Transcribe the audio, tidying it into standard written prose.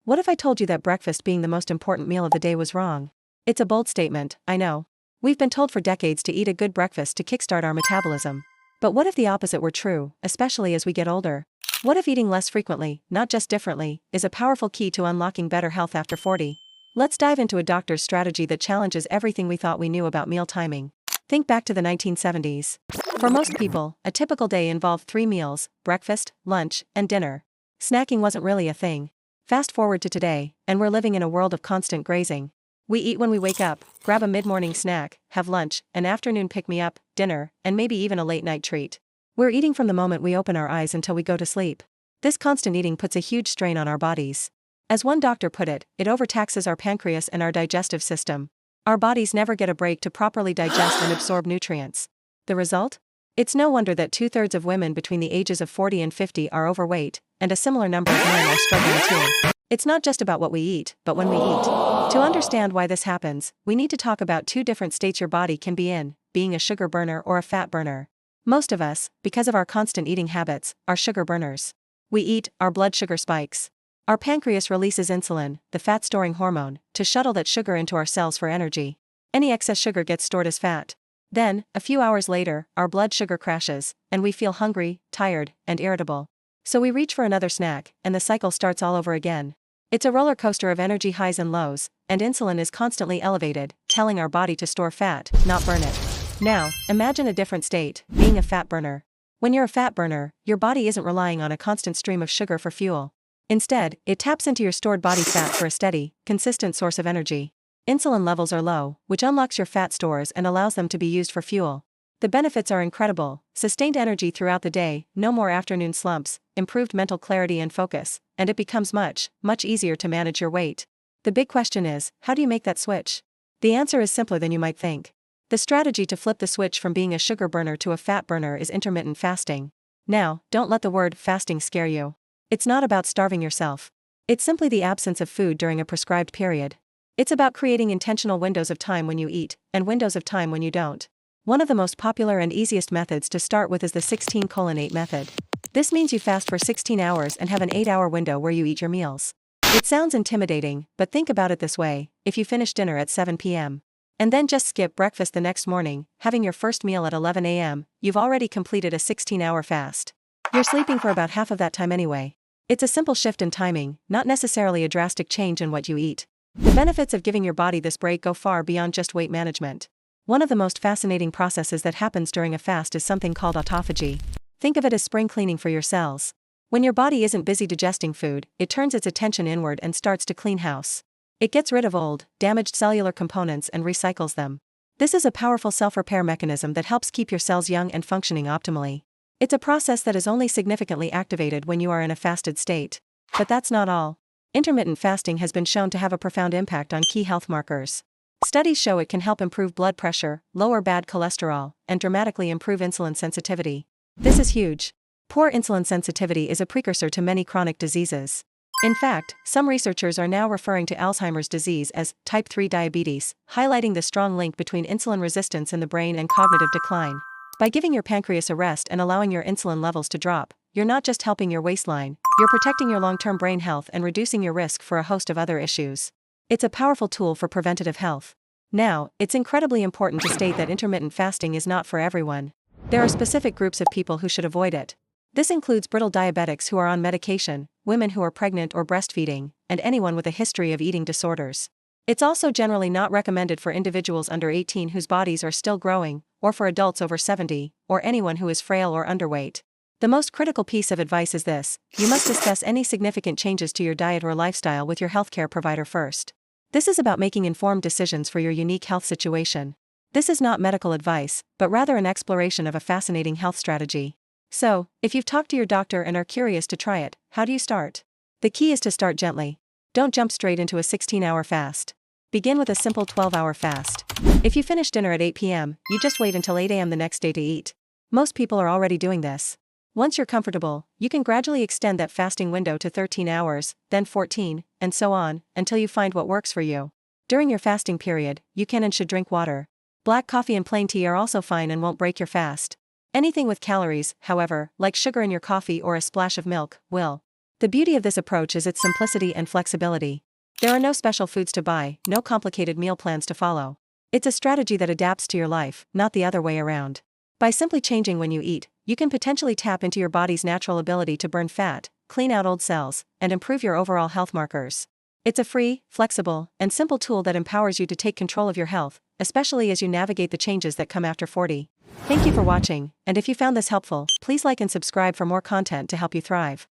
What if I told you that breakfast being the most important meal of the day was wrong? It's a bold statement, I know. We've been told for decades to eat a good breakfast to kickstart our metabolism. But what if the opposite were true, especially as we get older? What if eating less frequently, not just differently, is a powerful key to unlocking better health after 40? Let's dive into a doctor's strategy that challenges everything we thought we knew about meal timing. Think back to the 1970s. For most people, a typical day involved 3 meals: breakfast, lunch, and dinner. Snacking wasn't really a thing. Fast forward to today, and we're living in a world of constant grazing. We eat when we wake up, grab a mid-morning snack, have lunch, an afternoon pick-me-up, dinner, and maybe even a late-night treat. We're eating from the moment we open our eyes until we go to sleep. This constant eating puts a huge strain on our bodies. As one doctor put it, it overtaxes our pancreas and our digestive system. Our bodies never get a break to properly digest and absorb nutrients. The result? It's no wonder that 2/3 of women between the ages of 40 and 50 are overweight, and a similar number of men are struggling too. It's not just about what we eat, but when we eat. To understand why this happens, we need to talk about 2 different states your body can be in, being a sugar burner or a fat burner. Most of us, because of our constant eating habits, are sugar burners. We eat, our blood sugar spikes. Our pancreas releases insulin, the fat-storing hormone, to shuttle that sugar into our cells for energy. Any excess sugar gets stored as fat. Then, a few hours later, our blood sugar crashes, and we feel hungry, tired, and irritable. So we reach for another snack, and the cycle starts all over again. It's a roller coaster of energy highs and lows, and insulin is constantly elevated, telling our body to store fat, not burn it. Now, imagine a different state, being a fat burner. When you're a fat burner, your body isn't relying on a constant stream of sugar for fuel. Instead, it taps into your stored body fat for a steady, consistent source of energy. Insulin levels are low, which unlocks your fat stores and allows them to be used for fuel. The benefits are incredible: sustained energy throughout the day, no more afternoon slumps, improved mental clarity and focus, and it becomes much, much easier to manage your weight. The big question is, how do you make that switch? The answer is simpler than you might think. The strategy to flip the switch from being a sugar burner to a fat burner is intermittent fasting. Now, don't let the word fasting scare you. It's not about starving yourself. It's simply the absence of food during a prescribed period. It's about creating intentional windows of time when you eat, and windows of time when you don't. One of the most popular and easiest methods to start with is the 16:8 method. This means you fast for 16 hours and have an 8-hour window where you eat your meals. It sounds intimidating, but think about it this way: if you finish dinner at 7 p.m. and then just skip breakfast the next morning, having your first meal at 11 a.m., you've already completed a 16-hour fast. You're sleeping for about half of that time anyway. It's a simple shift in timing, not necessarily a drastic change in what you eat. The benefits of giving your body this break go far beyond just weight management. One of the most fascinating processes that happens during a fast is something called autophagy. Think of it as spring cleaning for your cells. When your body isn't busy digesting food, it turns its attention inward and starts to clean house. It gets rid of old, damaged cellular components and recycles them. This is a powerful self-repair mechanism that helps keep your cells young and functioning optimally. It's a process that is only significantly activated when you are in a fasted state. But that's not all. Intermittent fasting has been shown to have a profound impact on key health markers. Studies show it can help improve blood pressure, lower bad cholesterol, and dramatically improve insulin sensitivity. This is huge. Poor insulin sensitivity is a precursor to many chronic diseases. In fact, some researchers are now referring to Alzheimer's disease as type 3 diabetes, highlighting the strong link between insulin resistance in the brain and cognitive decline. By giving your pancreas a rest and allowing your insulin levels to drop, you're not just helping your waistline, you're protecting your long-term brain health and reducing your risk for a host of other issues. It's a powerful tool for preventative health. Now, it's incredibly important to state that intermittent fasting is not for everyone. There are specific groups of people who should avoid it. This includes brittle diabetics who are on medication, women who are pregnant or breastfeeding, and anyone with a history of eating disorders. It's also generally not recommended for individuals under 18 whose bodies are still growing, or for adults over 70, or anyone who is frail or underweight. The most critical piece of advice is this: you must discuss any significant changes to your diet or lifestyle with your healthcare provider first. This is about making informed decisions for your unique health situation. This is not medical advice, but rather an exploration of a fascinating health strategy. So, if you've talked to your doctor and are curious to try it, how do you start? The key is to start gently. Don't jump straight into a 16-hour fast. Begin with a simple 12-hour fast. If you finish dinner at 8 p.m., you just wait until 8 a.m. the next day to eat. Most people are already doing this. Once you're comfortable, you can gradually extend that fasting window to 13 hours, then 14, and so on, until you find what works for you. During your fasting period, you can and should drink water. Black coffee and plain tea are also fine and won't break your fast. Anything with calories, however, like sugar in your coffee or a splash of milk, will. The beauty of this approach is its simplicity and flexibility. There are no special foods to buy, no complicated meal plans to follow. It's a strategy that adapts to your life, not the other way around. By simply changing when you eat, you can potentially tap into your body's natural ability to burn fat, clean out old cells, and improve your overall health markers. It's a free, flexible, and simple tool that empowers you to take control of your health, especially as you navigate the changes that come after 40. Thank you for watching, and if you found this helpful, please like and subscribe for more content to help you thrive.